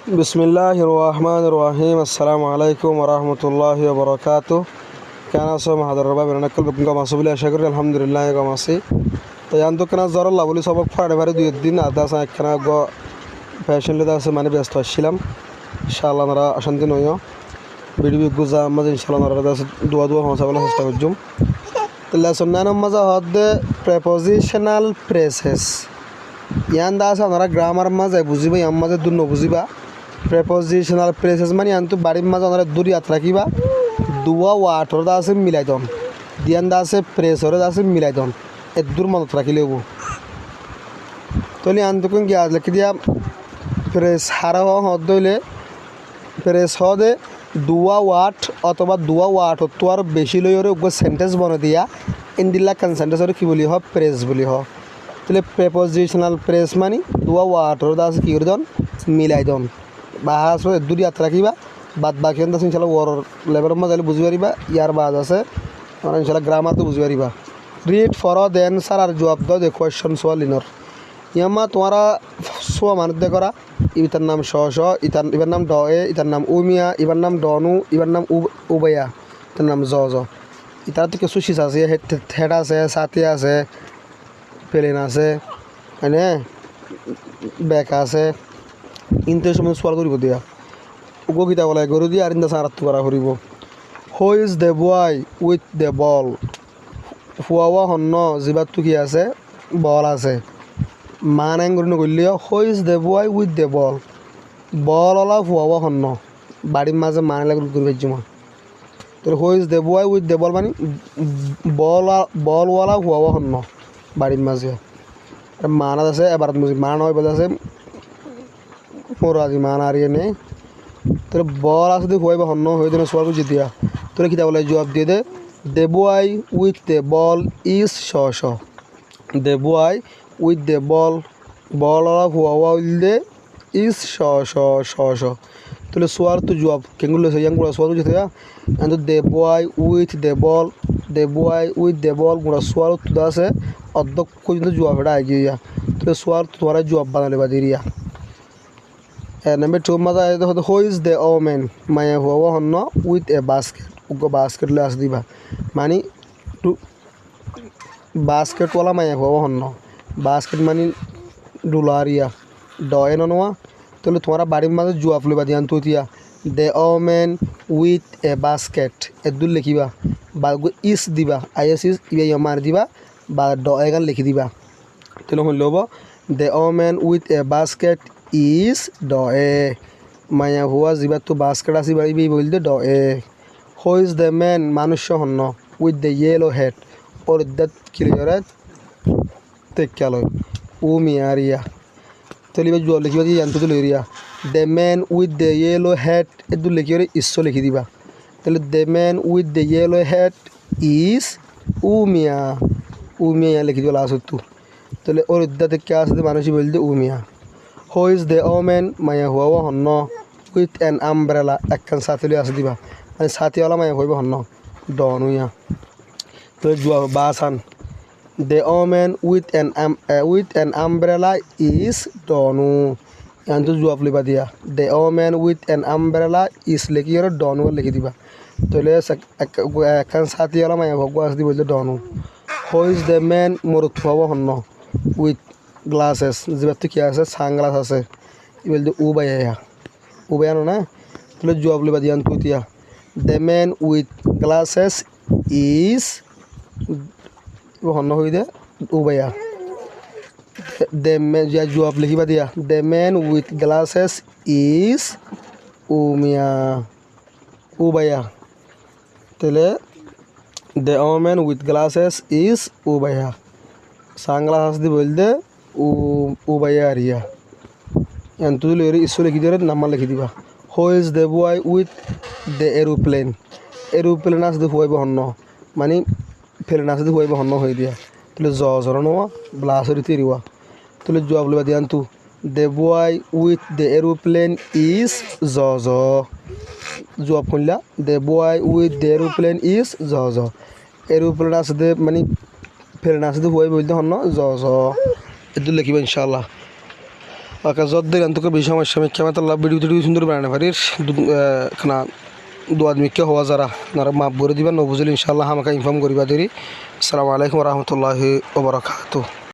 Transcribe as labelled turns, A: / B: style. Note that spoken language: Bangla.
A: বিসমিল্লাহির রহমানির রহিম। আসসালামু আলাইকুম ওয়া রাহমাতুল্লাহি ওয়া বারাকাতুহু। কেন আছো মাহাদার বাবা বেনাকল বুকিং কম আছো বলে আশা করি আলহামদুলিল্লাহ কম আছি। তো ইয়ান তো কেন জ্বর লাভলি সবক ফাড়ে ফাড়ে দুই দিন আদা আছে একখানা ফ্যাশন লেদা আছে মানে ব্যস্ত আসছিলাম। ইনশাআল্লাহ আমরা অশান্তি নইও ভিডিও গুজা আমাদের ইনশাআল্লাহ আমরা আছে দোয়া দোয়া হওয়া বলে চেষ্টা করছুম। তো লেসন নাইন মজা হদ্দে প্রেপোজিশনাল প্রেসেস ইয়ান দা আছে আমরা গ্রামার মাঝে বুঝিবা ইয়ান মাঝে দূর নবুঝিবা। প্রেপোজিশনাল প্রেসেস মানে আনতু বাড়ির মাঝে আমরা দূর ইয়াত রাখিবা দুয়া ওয়াটর দা আছে মিলাই দন দিয়ান দা আছে প্রেসরে দা আছে মিলাই দন এ দূর মনত রাখিলে হবো। তলি আনতুকুন গিয়া লিখি দিয়া প্রেস হারা হদ দইলে প্রেস হদে দুয়া ওয়াট অথবা দুয়া ওয়াট তো আর বেশি লই ওরে সেন্টেন্স বনে দিয়া ইন্দিল্লা কান সেন্টেন্স কি বলি হ প্রেস বলি হ। তাহলে প্রেপোজিশনাল প্রেস মানে দুয়া ওয়াটর দা আছে কি করে দন মিলাই দন বাহা আসলে দূর ইয়াত রাখিবা বাদ বাকি আছে ইনশাল্লাহ ওর লেভেলের মধ্যে বুঝি পারিবা। ইয়ার বাদ আছে মানে ইনশাল্লাহ গ্রামার তো বুঝি পারিবা। রিড ফর দ্য অ্যান্সার আর জবাব দাও দে কোয়েশ্চন সোয়াল ইনর ইয়ামা তোমারা সোয়া মানুষ দে করা ইতার নাম শ শ ইবার নাম ড এ ইতার নাম উমিয়া ইবার নাম ডনু ইবার নাম উবাইয়া ইতার নাম জ জ ইতার তো কিছু শীষ আছে হেড আছে ছাতি আছে প্লেন আছে হয়নে ব্যাক আছে ইনতে সময় সোয়াল করিব দিয়া উগো কিতা বলে গরু দিয়ে আর ইন্দা সারাত করা করিব। Who is the boy with the ball হুয়া হন্ন জিবাতটো কি আছে বল আছে মান এঙ্গুরি নকরিলে who is the boy with the ball ball ওলা হুয়া হন্ন বাড়ির মাঝে মানে লাগি ঘুরে ফেলছি মা। তো হু is the boy with the বল মানে বলওয়ালা হুয়া হন্ন বাড়ির মাঝে মানাত আছে এবার মান হয় বোঝা আছে মোরাজি মান আর ইয়ে নেই। তোর বল আছে তুই হুয়াই বা হন্য হয়ে দিন সোয়াল বুঝি দিয়া তোরা কিতা বলে জবাব দিয়ে দে। The boy with the ball is শ শ the boy with the ball ball হুয়া উইল দে ইজ শ শ শ শ তাহলে সোয়ার তো জবাব কেঙ্গুলো ইয়াং গুড়া সোয়াল বুঝি থাকা তো the boy with the ball the boy with the বল গুড়া সোয়ার তো আছে অর্ধক পর্যন্ত জবাব এটা আগিয়ে তাহলে সোয়ার তোমার জবাব বানালে বা দিরিয়া। Number two maza who is the woman maya huwa honno with a basket ugo basket le as diba mani to basket wala maya huwa honno basket mani dularia doy nonwa tole tomara barir maze juap le badian tutia the woman with a basket edul likhiba ba is diba is ibe yamar diba ba do egan likhi diba tole hollobo the woman with a basket is ড এ মায়া হুয়া জিবা তো বাস্কেট আসি বাড়ি বলতে ড এ হু ইজ দ্য ম্যান মানুষ হন্ন উইথ দ্য ইয়েলো হেড ওর দ্যাট ক্লিয়ারে তেকালয় ও মিয়ারিয়া তলিবা জুয়া লিখিবা দিয়ে জানতে তো লইরিয়া the man with the yellow head এদু লিখি ইস লিখি দিবা তাহলে the man with the yellow head is উমিয়া লিখি দিবা লাস্ট তো তাহলে ওর দ্যাট কে আসে মানুষই বলতে Umeå. Who is the woman maya huwa honno with an umbrella ekkan sati le as diba মানে sati wala maya hoibo honno donuya to jua basan the woman with an umbrella is donu and to jua liba dia the woman with an umbrella is lekhi or donu lekhi diba to le ekkan sati wala maya hoibo as diba donu. Who is the man morut huwa honno with glasses যেবার কি আছে সানগ্লাস আছে ই বলতে উবাইয়া না তাহলে জবাব লিবা দিয়ান কুতিয়া the man with glasses is হন্য হই দে উবাইয়া দ্য ম্যান জবাব লিখিবা দিয়া the man with glasses is উবাইয়া তাহলে the woman with glasses is উবাইয়া সানগ্লাস দি বলতে উবাইয়া আরিয়া এন তুই লইরে ইসু লিখি দিয়ে নাম্বার লিখি দিবা। Who is the boy with the aeroplane আস দি হুয়াইব হন্ন মানে প্লেন আস দি হুয়াইব হন্ন হয়ে দিয়া তাহলে জর নোয়া ব্লাসরি তিরিওয়া তাহলে জবাব লিবা দিয়ান তু the boy with the aeroplane is জবাব শুনলা the boy with the aeroplane is aeroplane আস দে মানে প্লেন আস দি হুয়াইব বলতে হন্ন এদুল লিখিবা ইনশাআল্লাহ। ওকে যত দিন তোকে বেশি সমস্যা আমি কেমন তাল্লা ভিডিও টিডিও সুন্দর বানানো পারিস খানা দু আদমিকে হওয়া যারা আপনারা মাপ করে দিবেন ন বুঝলে ইনশাআল্লাহ আমাকে ইনফর্ম করিবা দেরি আসসালামু আলাইকুম রহমতুল্লাহি ওবরাকাতুহ।